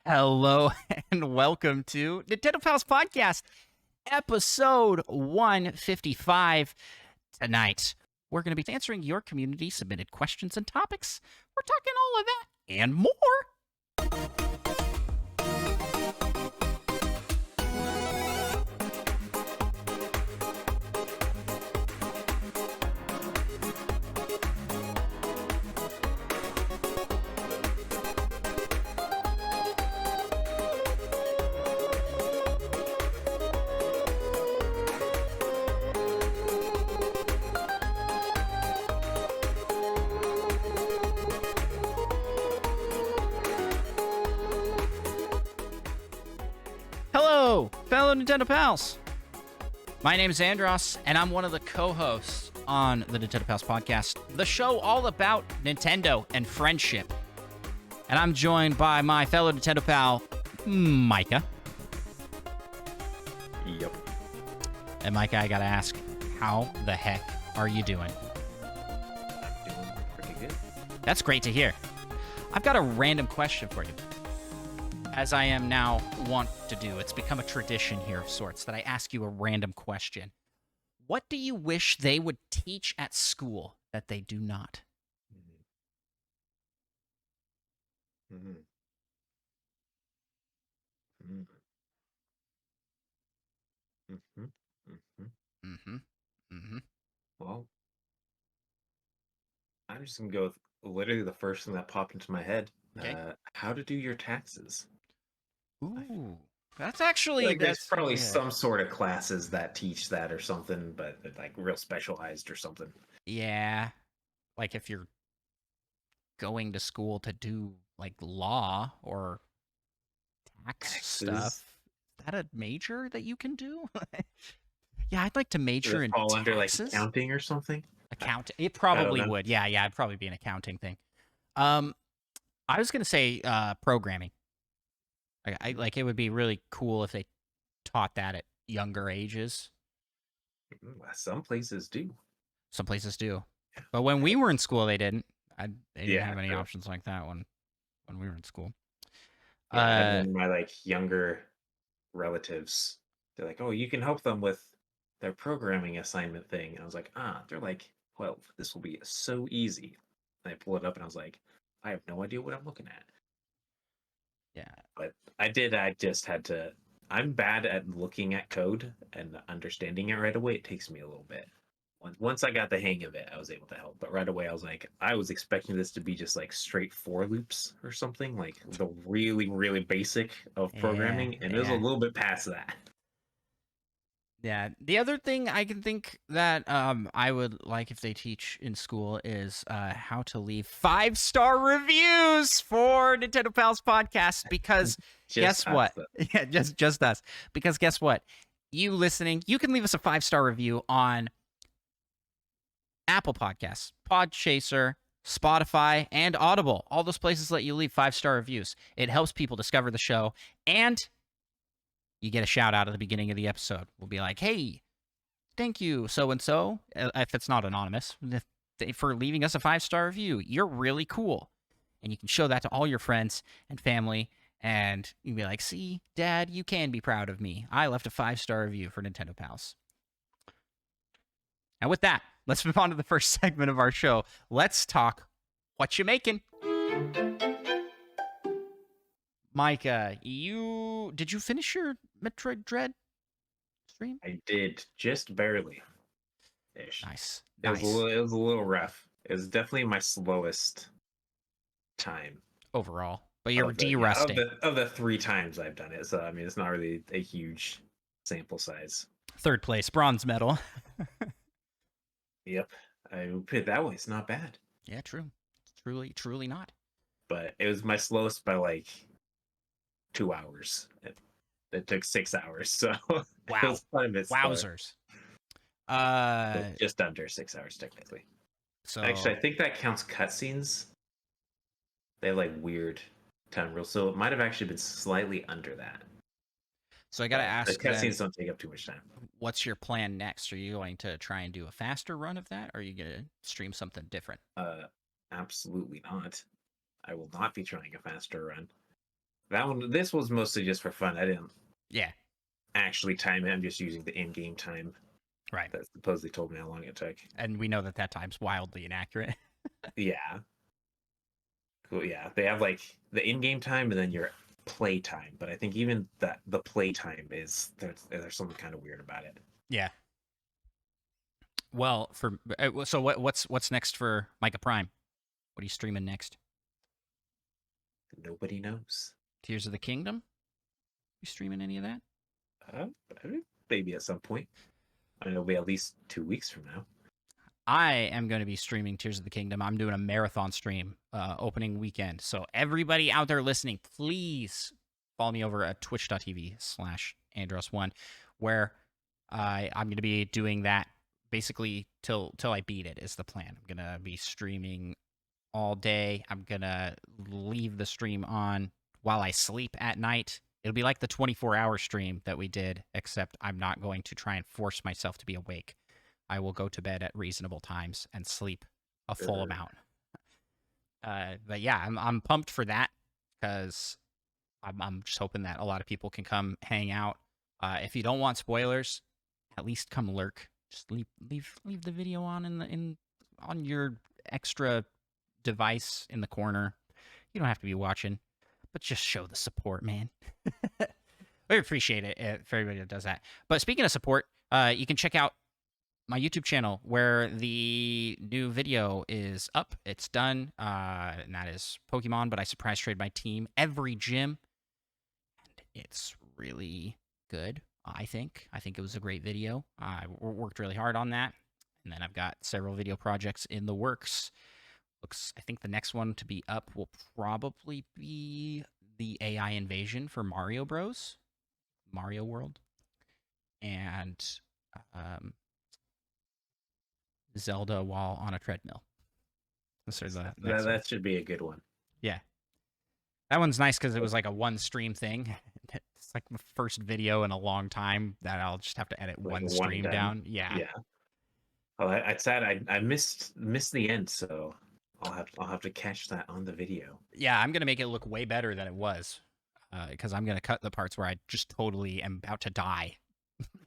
Hello and welcome to Nintendo Pals Podcast, episode 155. Tonight, we're going to be answering your community submitted questions and topics. We're talking all of that and more. Hello, fellow Nintendo Pals. My name is Andross, and I'm one of the co-hosts on the Nintendo Pals Podcast, the show all about Nintendo and friendship. And I'm joined by my fellow Nintendo pal, Micah. Yep. And Micah, I gotta ask, how the heck are you doing? I'm doing pretty good. That's great to hear. I've got a random question for you. As I am now wont to do, it's become a tradition here of sorts that I ask you a random question. What do you wish they would teach at school that they do not? Mm-hmm. Mm-hmm. Mm-hmm. Mm-hmm. Mm-hmm. Mm-hmm. Well, I'm just gonna go with literally the first thing that popped into my head. Okay. How to do your taxes. Ooh, that's I actually feel like there's that's probably yeah. some sort of classes that teach that or something, but they're like real specialized or something. Yeah, like if you're going to school to do like law or tax Taxes. stuff, is that a major that you can do? Yeah, I'd like to major Does it in fall under like taxes. accounting or something? Accounting. It probably know. would. Yeah, it'd probably be an accounting thing. I was gonna say programming. I like it would be really cool if they taught that at younger ages. Some places do. Some places do, but when we were in school, they didn't. They didn't Yeah, have any true. options like that when we were in school. Yeah, I had one of my like younger relatives. They're like, "Oh, you can help them with their programming assignment thing." And I was like, they're like 12. This will be so easy. And I pulled it up and I was like, I have no idea what I'm looking at. Yeah. But I just had to. I'm bad at looking at code and understanding it right away. It takes me a little bit. Once I got the hang of it, I was able to help. But right away, I was like, I was expecting this to be just like straight for loops or something, like the really, really basic of programming. And it was a little bit past that. Yeah. The other thing I can think that I would like if they teach in school is how to leave 5-star reviews for Nintendo Pals Podcast because guess what? Yeah, just us. Because guess what? You listening, you can leave us a 5-star review on Apple Podcasts, Podchaser, Spotify, and Audible. All those places let you leave 5-star reviews. It helps people discover the show, and you get a shout out at the beginning of the episode. We'll be like, hey, thank you, so-and-so, if it's not anonymous, for leaving us a 5-star review. You're really cool. And you can show that to all your friends and family, and you can be like, see, Dad, you can be proud of me. I left a 5-star review for Nintendo Pals. And with that, let's move on to the first segment of our show. Let's talk what you making. Micah, did you finish your Metroid Dread stream? I did, just barely. Ish. Nice. It was a little rough. It was definitely my slowest time overall, but you're de-rusting. Of the 3 times I've done it, so I mean it's not really a huge sample size. 3rd place, bronze medal. Yep, I put it that way. It's not bad. Yeah, true. Truly not. But it was my slowest by like 2 hours. It took 6 hours, so wow, it was quite a bit wowzers. Just under 6 hours technically. So actually, I think that counts cutscenes. They have like weird time rules, so it might have actually been slightly under that. So I gotta ask. The cutscenes don't take up too much time. What's your plan next? Are you going to try and do a faster run of that, or are you gonna stream something different? Absolutely not. I will not be trying a faster run. This was mostly just for fun. I didn't Yeah, actually time it. I'm just using the in-game time right. that supposedly told me how long it took. And we know that time's wildly inaccurate. Yeah, cool. Yeah, they have like the in-game time and then your play time. But I think even that the play time is there's something kind of weird about it. Yeah. Well, so what's next for Micah Prime? What are you streaming next? Nobody knows. Tears of the Kingdom? You streaming any of that? Uh, Maybe at some point. I mean, it'll be at least 2 weeks from now. I am going to be streaming Tears of the Kingdom. I'm doing a marathon stream opening weekend. So everybody out there listening, please follow me over at twitch.tv/Andross1, where I'm going to be doing that basically till I beat it is the plan. I'm going to be streaming all day. I'm going to leave the stream on while I sleep at night. It'll be like the 24-hour stream that we did, except I'm not going to try and force myself to be awake. I will go to bed at reasonable times and sleep a full amount. But yeah, I'm pumped for that because I'm just hoping that a lot of people can come hang out. If you don't want spoilers, at least come lurk. Just leave the video on on your extra device in the corner. You don't have to be watching, but just show the support, man. We appreciate it for everybody that does that. But speaking of support, you can check out my YouTube channel where the new video is up. It's done. And that is Pokemon, but I surprise trade my team every gym. And it's really good, I think. I think it was a great video. I worked really hard on that. And then I've got several video projects in the works. I think the next one to be up will probably be the AI invasion for Mario Bros. Mario World. And Zelda while on a treadmill. That should be a good one. Yeah. That one's nice because it was like a one stream thing. It's like the first video in a long time that I'll just have to edit Like one stream down. Yeah. Yeah. Well, it's sad. I missed the end, so I'll have to catch that on the video. Yeah, I'm gonna make it look way better than it was. Because I'm gonna cut the parts where I just totally am about to die.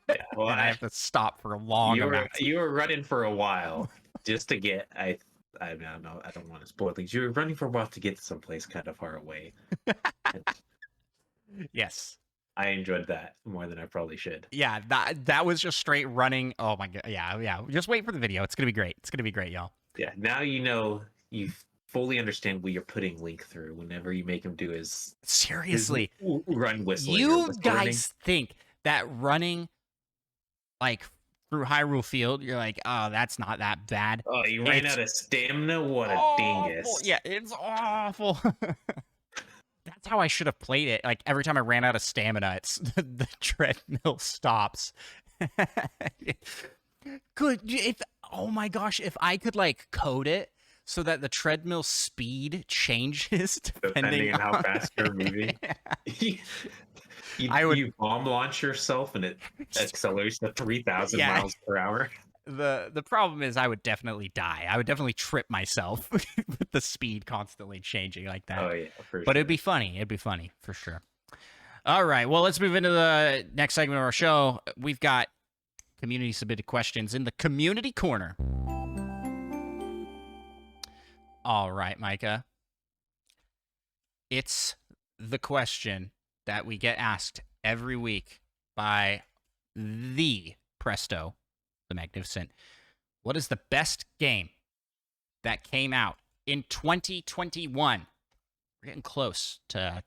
Yeah, well, and I have to stop for a long amount. You were running for a while just to get I don't know. I don't want to spoil things. You were running for a while to get to someplace kind of far away. Yes. I enjoyed that more than I probably should. Yeah, that was just straight running. Oh my god. Yeah. Just wait for the video. It's gonna be great. It's gonna be great, y'all. Yeah. Now you fully understand what you're putting Link through whenever you make him do his seriously run whistling. You guys think that running like through Hyrule Field, you're like, oh, that's not that bad. Oh, you ran out of stamina? What a dingus. Yeah, it's awful. That's how I should have played it. Like every time I ran out of stamina, it's the treadmill stops. Good. Oh my gosh, if I could like code it so that the treadmill speed changes depending on how fast you're moving. You bomb launch yourself and it accelerates to 3,000 miles per hour. The problem is I would definitely die. I would definitely trip myself with the speed constantly changing like that. Oh yeah, for sure. But it'd be funny. It'd be funny for sure. All right. Well, let's move into the next segment of our show. We've got community submitted questions in the community corner. All right, Micah. It's the question that we get asked every week by the Presto, the Magnificent. What is the best game that came out in 2021? We're getting close to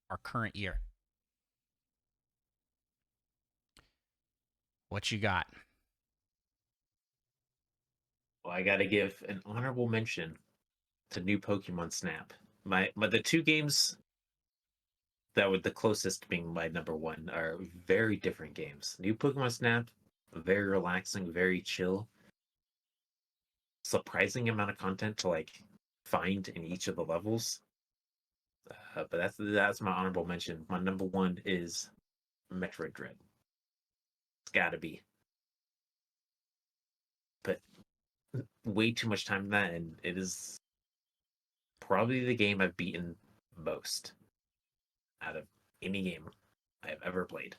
our current year. What you got? Well, I got to give an honorable mention to New Pokemon Snap. The two games that were the closest to being my number one are very different games. New Pokemon Snap, very relaxing, very chill. Surprising amount of content to like find in each of the levels. But that's my honorable mention. My number one is Metroid Dread. It's gotta be. But way too much time in that, and it is probably the game I've beaten most. out of any game I've ever played.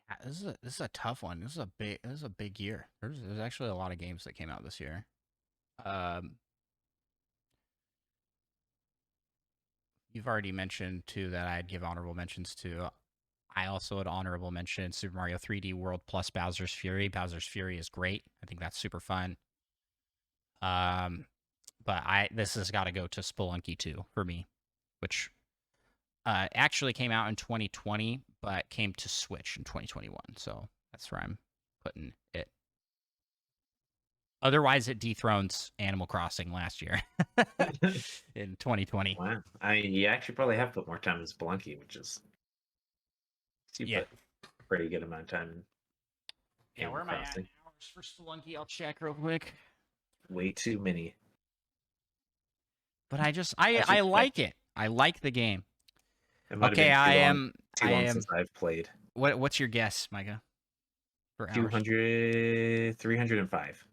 Yeah, this is a tough one. This is a big year. There's actually a lot of games that came out this year. Um, you've already mentioned too that I'd give honorable mentions to. I also would honorable mention Super Mario 3D World plus Bowser's Fury. Bowser's Fury is great. I think that's super fun. But this has got to go to Spelunky 2 for me, which actually came out in 2020, but came to Switch in 2021. So that's where I'm putting it. Otherwise, it dethrones Animal Crossing last year in 2020. Wow. You actually probably have put more time in Spelunky, which is you Yeah. put a pretty good amount of time in Yeah, Animal where am I at Crossing. hours for Spelunky? I'll check real quick. Way too many. But I As you I expect. like it. I like the game. It might have Okay, been too I long am. since I've played. What's your guess, Micah? For hours? 200, 305.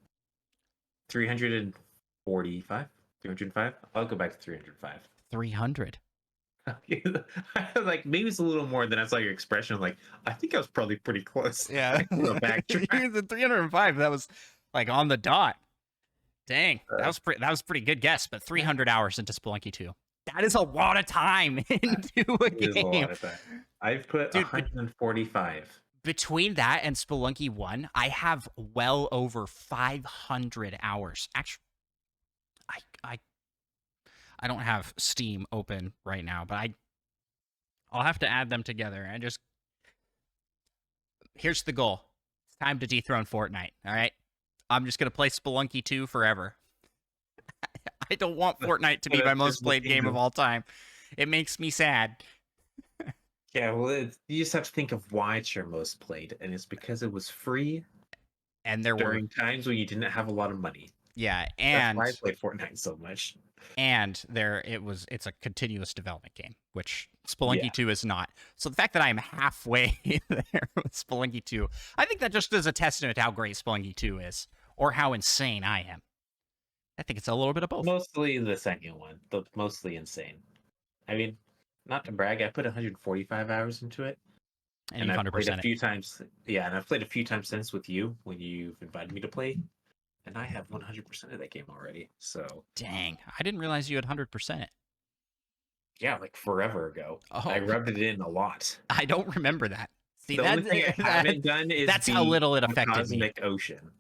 345? 305? I'll go back to 305. 300. I was like, maybe it's a little more than I saw your expression. I'm like, I think I was probably pretty close. Yeah. I'm gonna backtrack. The 305. That was like on the dot. Dang, Uh, that was pretty good guess. But 300 hours into Spelunky 2. That is a lot of time into a it is a game, lot of time. I've put dude. 145. Between that and Spelunky 1, I have well over 500 hours. Actually, I I don't have Steam open right now, but I'll have to add them together and just here's the goal. It's time to dethrone Fortnite, all right? I'm just going to play Spelunky 2 forever. I don't want Fortnite to be my most played game of all time. It makes me sad. Yeah, well, you just have to think of why it's your most played, and it's because it was free And there were during times when you didn't have a lot of money. yeah, That's why I and play Fortnite so much. it's a continuous development game, which Spelunky Yeah. 2 is not. So the fact that I'm halfway there with Spelunky 2, I think that just is a testament to how great Spelunky 2 is, or how insane I am. I think it's a little bit of both. Mostly the second one, the mostly insane. I mean, not to brag, I put 145 hours into it, And and you've I've played 100% a it. few times. Yeah, and I've played a few times since with you when you've invited me to play, and I have 100% of that game already. So Dang, I didn't realize you had 100% it. yeah, like forever ago. I Oh, rubbed it in a lot. I don't remember that. See, The only thing I haven't done is that's how little it affected me. Cosmic Ocean,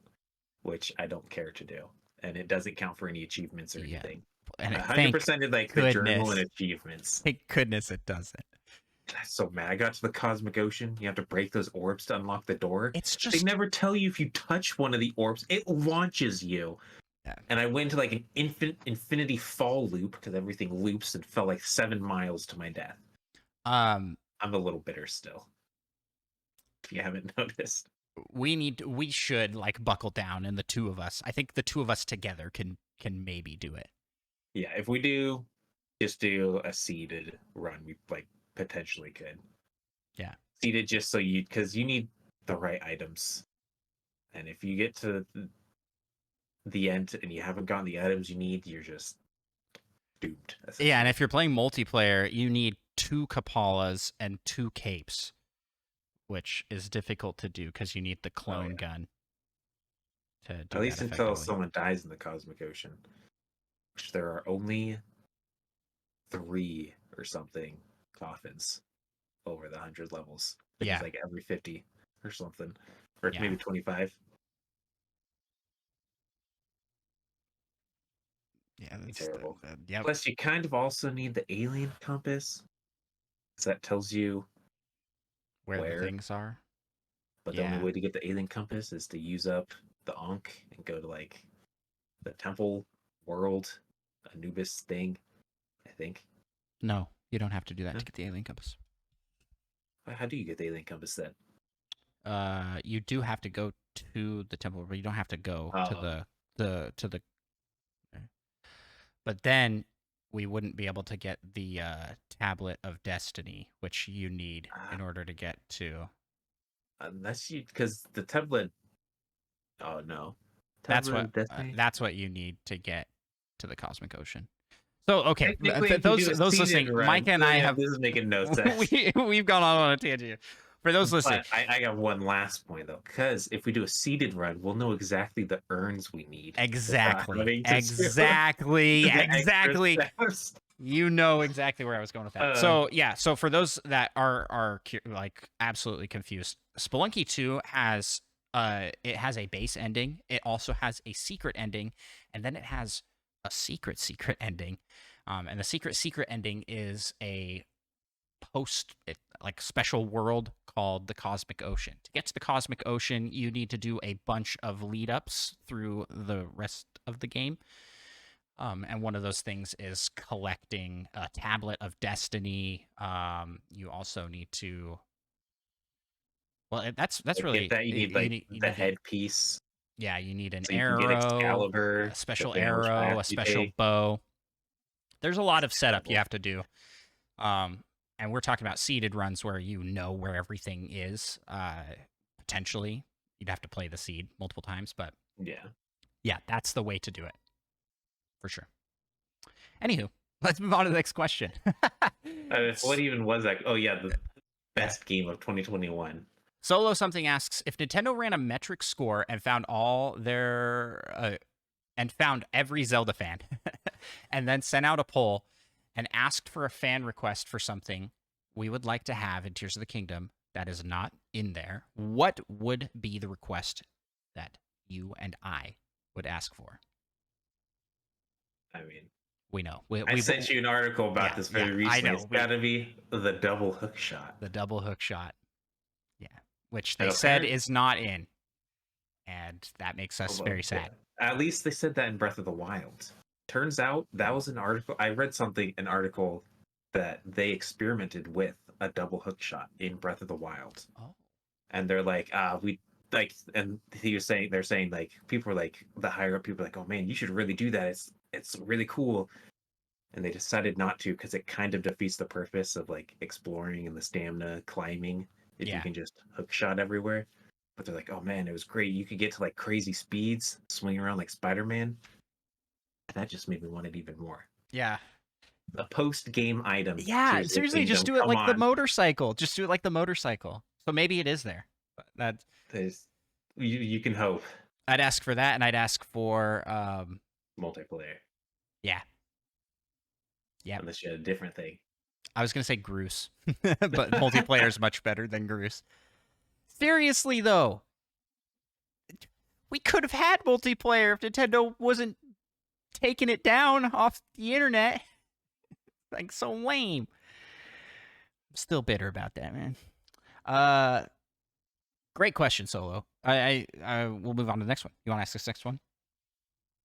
which I don't care to do, and it doesn't count for any achievements or Yeah, anything. and Hundred percent is like the journal and goodness. achievements. Thank goodness it doesn't. I'm so mad. I got to the Cosmic Ocean. You have to break those orbs to unlock the door. It's They just never tell you if you touch one of the orbs, it launches you. yeah. And I went to like an infinity fall loop because everything loops and fell like 7 miles to my death. I'm a little bitter still. If you haven't noticed. We should like buckle down, and the two of us. I think the two of us together can maybe do it. Yeah, if we do just do a seeded run, we like potentially could. Yeah. Seeded just so because you need the right items. And if you get to the end and you haven't gotten the items you need, you're just doomed. Yeah, and if you're playing multiplayer, you need 2 Kapalas and 2 capes, which is difficult to do because you need the clone gun to do at least that until effectively. someone dies in the Cosmic Ocean, which there are only 3 or something coffins over the 100 levels. Yeah. It's like every 50 or something, or Yeah. maybe 25. Yeah, that's Terrible. Yep. Plus, you kind of also need the alien compass, because that tells you Where the things are. But the only way to get the alien compass is to use up the Ankh and go to like the temple world, Anubis thing, I think. No, you don't have to do that to get the alien compass. How do you get the alien compass then? You do have to go to the temple, but you don't have to go to the. But then we wouldn't be able to get the tablet of destiny, which you need in order to get to. Unless you, because the tablet. Oh no. That's what you need to get to the Cosmic Ocean. So okay, Technically, if we do a those seeded listening, run, Micah and I yeah, have this is making no sense. we've gone on a tangent here. For those listening, But I got one last point though, because if we do a seeded run, we'll know exactly the urns we need without exactly, having to exactly, do the extra exactly. steps. You know exactly where I was going with that. So yeah, so for those that are like absolutely confused, Spelunky 2 has it has a base ending. It also has a secret ending, and then it has a secret ending. And the secret ending is a like special world called the Cosmic Ocean. To get to the Cosmic Ocean, you need to do a bunch of lead ups through the rest of the game. And one of those things is collecting a tablet of destiny. You also need to. Well, that's Like, really get that you need like you the need headpiece, yeah, you need an so you can get arrow, Excalibur, a special depending on how much arrow, a fast you special pay. bow. There's a lot of It's setup you incredible. have to do. Um, and we're talking about seeded runs where you know where everything is. Potentially, you'd have to play the seed multiple times, but Yeah. yeah, that's the way to do it for sure. Anywho, let's move on to the next question. What even was that? Oh yeah, the Yeah. best game of 2021. Solo something asks if Nintendo ran a metric score and found all their and found every Zelda fan, and then sent out a poll and asked for a fan request for something we would like to have in Tears of the Kingdom that is not in there, what would be the request that you and I would ask for? I mean, We know. I sent you an article about this yeah, very I recently. It's know. got to be the double hook shot. The double hook shot. Yeah. Which they And said apparently, is not in. And that makes us very sad. at least they said that in Breath of the Wild. Turns out that was an article. I read an article that they experimented with a double hook shot in Breath of the Wild. Oh. And they're like, we like, and they're saying like, people were like, the higher up people were like, oh man, you should really do that. It's really cool. And they decided not to because it kind of defeats the purpose of like exploring and the stamina climbing if you Yeah. can just hook shot everywhere. But they're like, oh man, it was great. You could get to like crazy speeds, swing around like Spider-Man. And that just made me want it even more. Yeah. A post-game item. Yeah, Tears of the seriously, just Kingdom. do it Come like the on. motorcycle. Just do it like the motorcycle. So maybe it is there. But that You can hope. I'd ask for that, and I'd ask for Multiplayer. yeah. Yeah. Unless you had a different thing. I was gonna say Groose. But multiplayer is much better than Groose. Seriously though. We could have had multiplayer if Nintendo wasn't taking it down off the internet. Like so lame. I'm still bitter about that, man. Great question, Solo. I we'll move on to the next one. You want to ask this next one?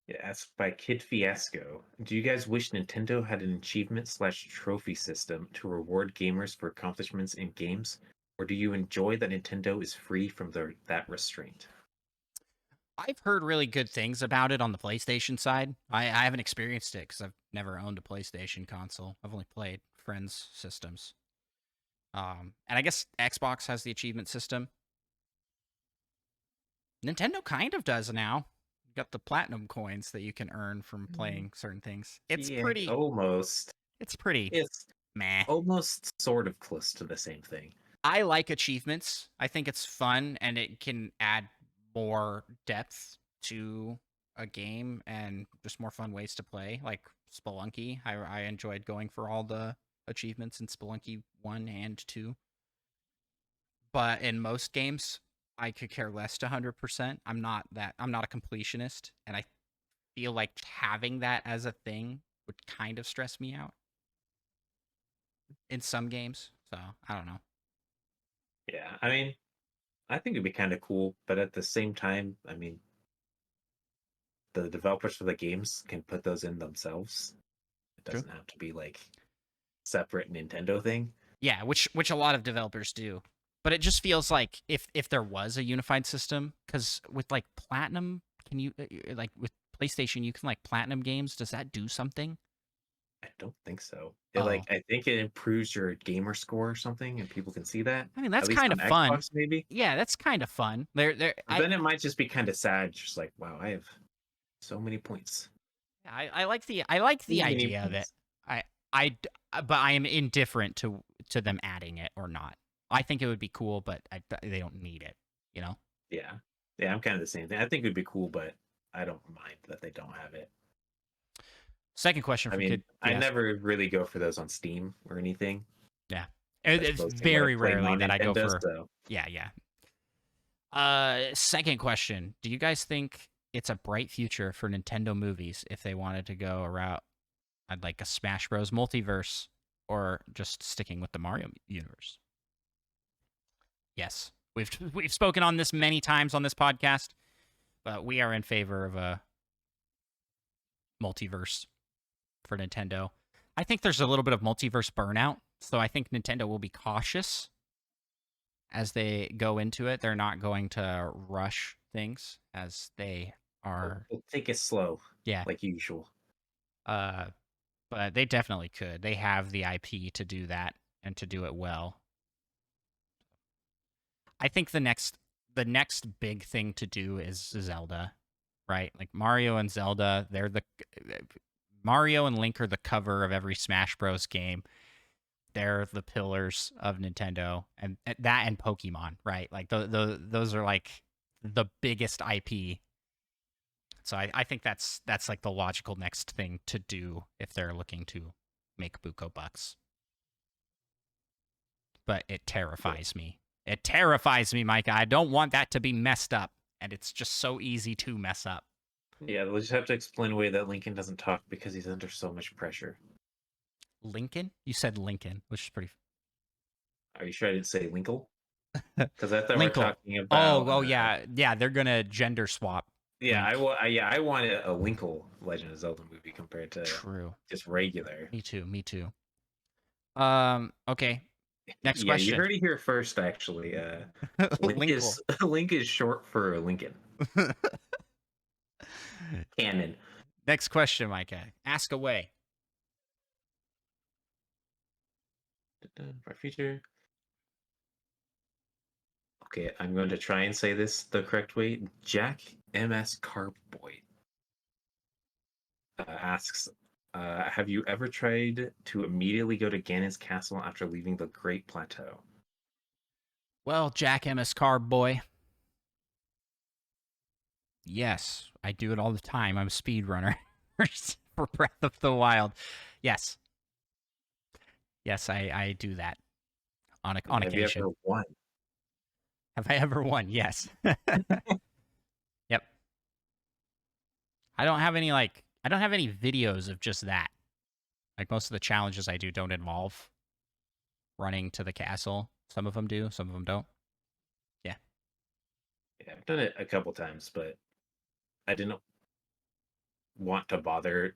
Yeah, asked by Kid Fiasco. Do you guys wish Nintendo had an achievement/trophy system to reward gamers for accomplishments in games, or do you enjoy that Nintendo is free from that restraint? I've heard really good things about it on the PlayStation side. I haven't experienced it because I've never owned a PlayStation console. I've only played friends' systems. And I guess Xbox has the achievement system. Nintendo kind of does now. You got the platinum coins that you can earn from playing certain things. It's Yeah, pretty. almost. It's pretty It's meh. almost sort of close to the same thing. I like achievements. I think it's fun and it can add more depth to a game and just more fun ways to play. Like Spelunky, I enjoyed going for all the achievements in Spelunky 1 and 2. But in most games, I could care less to 100%. I'm not a completionist, and I feel like having that as a thing would kind of stress me out in some games. So, I don't know. Yeah, I mean, I think it'd be kind of cool, but at the same time, I mean, the developers for the games can put those in themselves. It True. doesn't have to be like separate Nintendo thing. Yeah, which a lot of developers do. But it just feels like if there was a unified system, because with like Platinum, can you like with PlayStation, you can like Platinum games. Does that do something? I don't think so. Oh. I think it improves your gamer score or something, and people can see that. I mean, that's At least kind on of fun. Xbox, maybe. Yeah, that's kind of fun. Then it might just be kind of sad, just like, wow, I have so many points. I like the idea of it. I but I am indifferent to them adding it or not. I think it would be cool, but they don't need it. You know. Yeah. Yeah, I'm kind of the same thing. I think it'd be cool, but I don't mind that they don't have it. Second question I for mean, kid. I Yes. never really go for those on Steam or anything. Yeah. That's It's mostly what I very play rarely on that I go Nintendo, for. so Yeah, yeah. Second question. Do you guys think it's a bright future for Nintendo movies if they wanted to go a route like a Smash Bros. Multiverse or just sticking with the Mario universe? Yes. We've spoken on this many times on this podcast, but we are in favor of a multiverse for Nintendo. I think there's a little bit of multiverse burnout, so I think Nintendo will be cautious as they go into it. They're not going to rush things as they are. we'll take it slow, Yeah. like usual. Uh, but they definitely could. They have the IP to do that and to do it well. I think the next big thing to do is Zelda, right? Like Mario and Zelda, Mario and Link are the cover of every Smash Bros. Game. They're the pillars of Nintendo, and that and Pokemon, right? Like those are like the biggest IP. So I think that's like the logical next thing to do if they're looking to make buco bucks. But it terrifies me. It terrifies me, Micah. I don't want that to be messed up, and it's just so easy to mess up. Yeah, they'll just have to explain away that Lincoln doesn't talk because he's under so much pressure. Lincoln? You said Lincoln, which is pretty. Are you sure I didn't say Linkle? Because I thought we're Linkle. talking about. Oh, yeah, yeah. They're gonna gender swap. Yeah, Link. I wanted a Linkle Legend of Zelda movie compared to True. just regular. Me too. Me too. Okay. Next Yeah, question. you heard it here first. Actually, Link is Link is short for Lincoln. Canon. Next question, Micah. Ask away. For future. Okay, I'm going to try and say this the correct way. Jack MS Carboy asks, have you ever tried to immediately go to Ganon's castle after leaving the Great Plateau? Well, Jack MS Carboy. Yes, I do it all the time. I'm a speedrunner for Breath of the Wild. Yes. Yes, I do that on Have occasion. you ever won? Have I ever won? Yes. Yep. I don't have any videos of just that. Like most of the challenges I do don't involve running to the castle. Some of them do, some of them don't. Yeah. Yeah, I've done it a couple times, but I didn't want to bother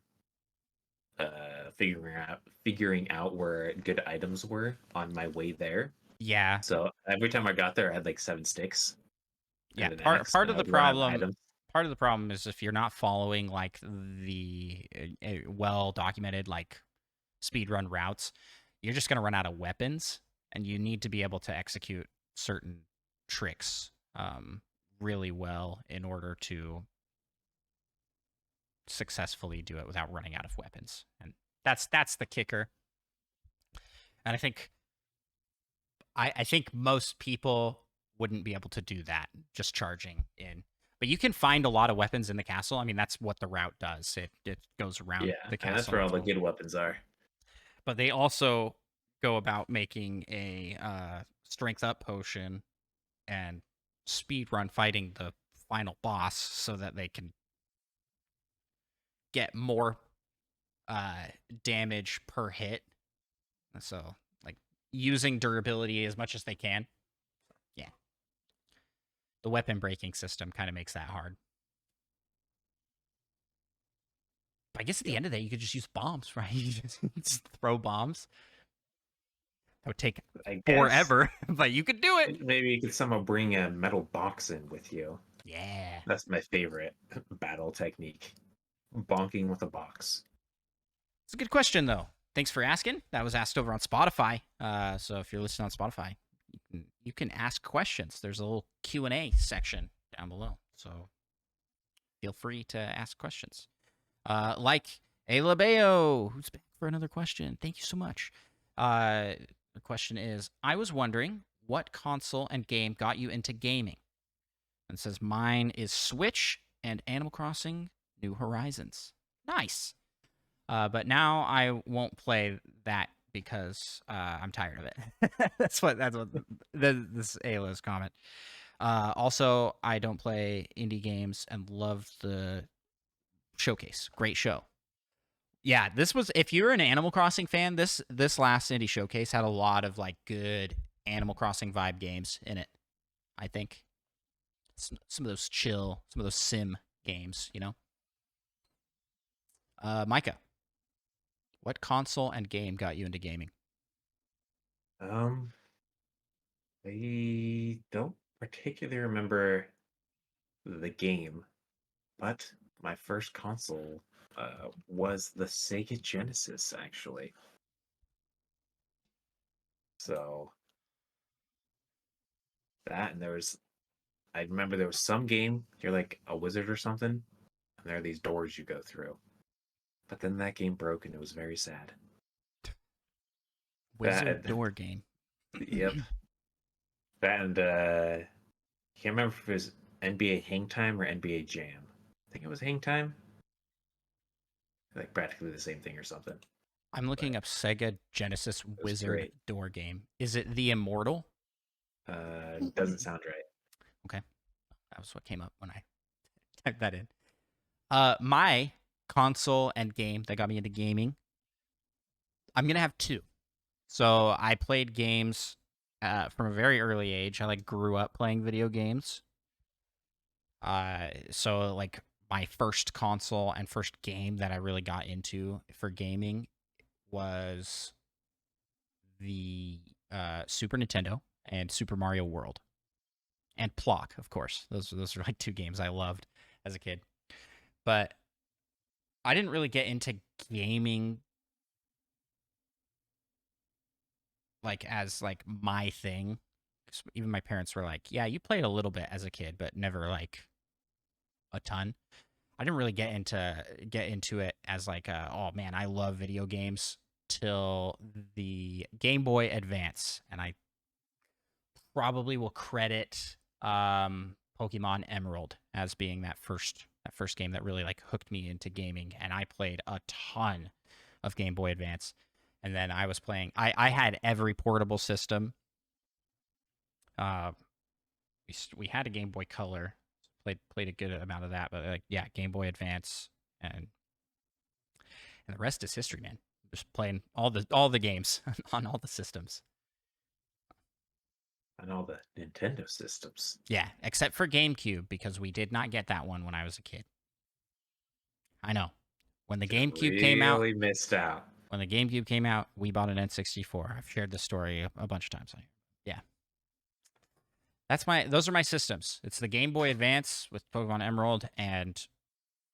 figuring out where good items were on my way there. Yeah. So every time I got there, I had like 7 sticks. Yeah. And an axe, Part and of I the would run out of problem items. part of the problem is if you're not following like the well documented like speedrun routes, you're just going to run out of weapons, and you need to be able to execute certain tricks really well in order to successfully do it without running out of weapons. And that's the kicker. And I think most people wouldn't be able to do that just charging in. But you can find a lot of weapons in the castle. I mean, that's what the route does. It goes around Yeah, the castle. and that's where all the good weapons are. But they also go about making a strength up potion and speed run fighting the final boss so that they can get more damage per hit. So, like, using durability as much as they can. Yeah. The weapon breaking system kind of makes that hard. But I guess at the end of the day, you could just use bombs, right? You just throw bombs. That would take forever, but you could do it. Maybe you could somehow bring a metal box in with you. Yeah. That's my favorite battle technique. Bonking with a box. It's a good question, though. Thanks for asking. That was asked over on Spotify. So if you're listening on Spotify, you can ask questions. There's a little Q&A section down below. So feel free to ask questions. Like Alabeo, who's back for another question. Thank you so much. The question is, I was wondering what console and game got you into gaming? And it says mine is Switch and Animal Crossing New Horizons. Nice. But now I won't play that because I'm tired of it. That's what this Ayla's comment. Also, I don't play indie games and love the showcase. Great show. Yeah, this was, if you're an Animal Crossing fan, this last indie showcase had a lot of like good Animal Crossing vibe games in it. I think some of those chill, some of those sim games, you know. Micah, what console and game got you into gaming? Um, I don't particularly remember the game, but my first console was the Sega Genesis, actually. So that, and I remember there was some game, you're like a wizard or something, and there are these doors you go through. But then that game broke and it was very sad. Wizard That, door game. yep. That and can't remember if it was NBA Hang Time or NBA Jam. I think it was Hang Time. Like practically the same thing or something. I'm But looking up Sega Genesis it was Wizard great. door game. Is it The Immortal? Doesn't sound right. Okay, that was what came up when I typed that in. My console and game that got me into gaming, I'm gonna have two. So I played games from a very early age. I like grew up playing video games. So like my first console and first game that I really got into for gaming was the Super Nintendo and Super Mario World and Plock, of course. Those are like two games I loved as a kid. But I didn't really get into gaming like as like my thing. 'Cause even my parents were like, "Yeah, you played a little bit as a kid, but never like a ton." I didn't really get into it as like, oh man, I love video games till the Game Boy Advance, and I probably will credit Pokemon Emerald as being that first game that really like hooked me into gaming, and I played a ton of Game Boy Advance. And then I was playing. I had every portable system. Uh, we had a Game Boy Color. Played a good amount of that, but like yeah, Game Boy Advance and the rest is history, man. Just playing all the games on all the systems. And all the Nintendo systems. Yeah, except for GameCube because we did not get that one when I was a kid. I know. When the Just GameCube came out, really missed out. we bought an N64. I've shared this story a bunch of times. Yeah. Those are my systems. It's the Game Boy Advance with Pokemon Emerald and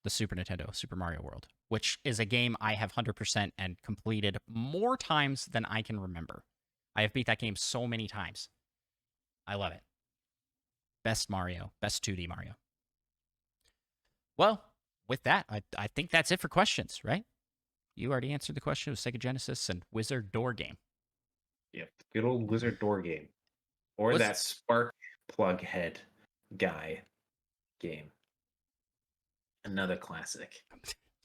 the Super Nintendo, Super Mario World, which is a game I have 100% and completed more times than I can remember. I have beat that game so many times. I love it. Best Mario, best 2D Mario. Well, with that, I think that's it for questions, right? You already answered the question of Sega Genesis and Wizard Door Game. Yep, good old Wizard Door game. Or Was that Spark Plug Head guy game. Another classic.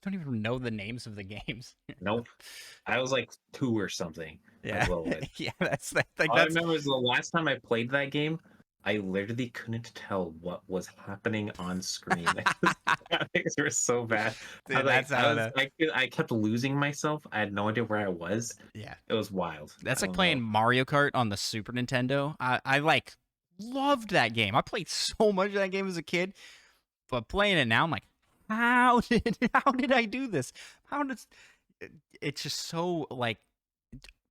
don't even know the names of the games. Nope. I was like 2 or something. Yeah, yeah. That's like All I that's remember is the last time I played that game, I literally couldn't tell what was happening on screen. Graphics were so bad. dude, I, like, that's how the I kept losing myself. I had no idea where I was. yeah. It was wild. That's I like don't playing know. Mario Kart on the Super Nintendo. I like loved that game. I played so much of that game as a kid, but playing it now, I'm like, how did I do this? How does it's just so like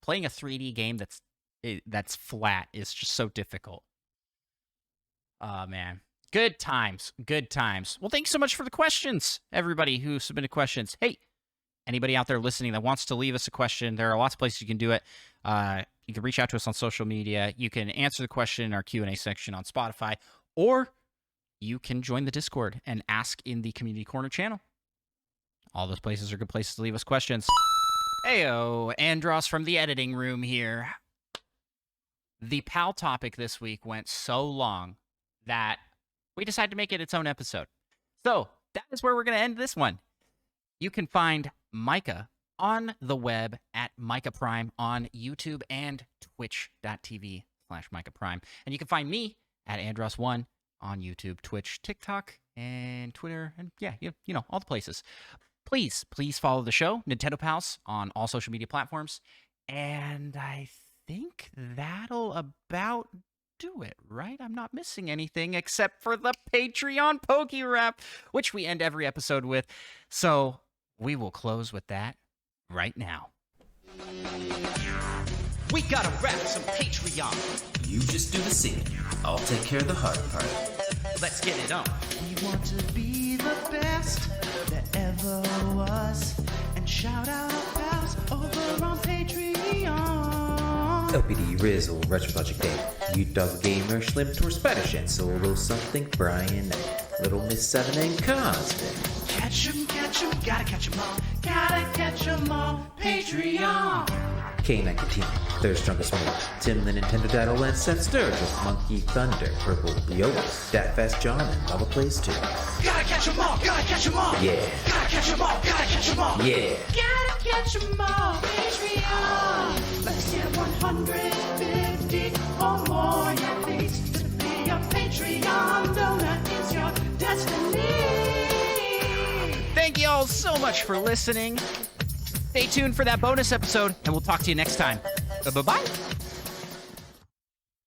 playing a 3D game that's flat is just so difficult. Oh man. Good times. Good times. Well, thanks so much for the questions, everybody who submitted questions. Hey, anybody out there listening that wants to leave us a question, there are lots of places you can do it. You can reach out to us on social media. You can answer the question in our Q&A section on Spotify, or you can join the Discord and ask in the Community Corner channel. All those places are good places to leave us questions. Heyo, Andross from the editing room here. The PAL topic this week went so long that we decided to make it its own episode. So that is where we're going to end this one. You can find Micah on the web at Micah Prime on YouTube and twitch.tv/Micah Prime. And you can find me at Andross1 on YouTube, Twitch, TikTok, and Twitter, and yeah, you know, all the places. Please follow the show, Nintendo Pals, on all social media platforms. And I think that'll about do it, right? I'm not missing anything except for the Patreon Poke Rap, which we end every episode with. So we will close with that right now. We gotta rap some Patreon. You just do the singing. I'll take care of the hard part. Let's get it on. We want to be the best that ever was. And shout out our pals over on Patreon. LPD, Rizzle, Retro Logic Dave, You Dog Gamer, Schlim, Tor, Spanish, and Solo Something, Brian, Little Miss 7, and Cosmic. Catch 'em, gotta catch 'em all. Gotta catch 'em all. Patreon. K9 Katina, Third Strongest One, Tim the Nintendo Daddle, and Seth Sturgis, Monkey Thunder, Purple Yoda, Dat Fast John, and Bubba Plays 2. Gotta catch 'em all. Gotta catch 'em all. Yeah. Gotta catch 'em all. Gotta catch 'em all. Yeah. Gotta catch 'em all. Patreon. Let's get 150 or more. Yeah, please. To be a Patreon donor is your destiny. Thank you all so much for listening. Stay tuned for that bonus episode, and we'll talk to you next time. Bye-bye.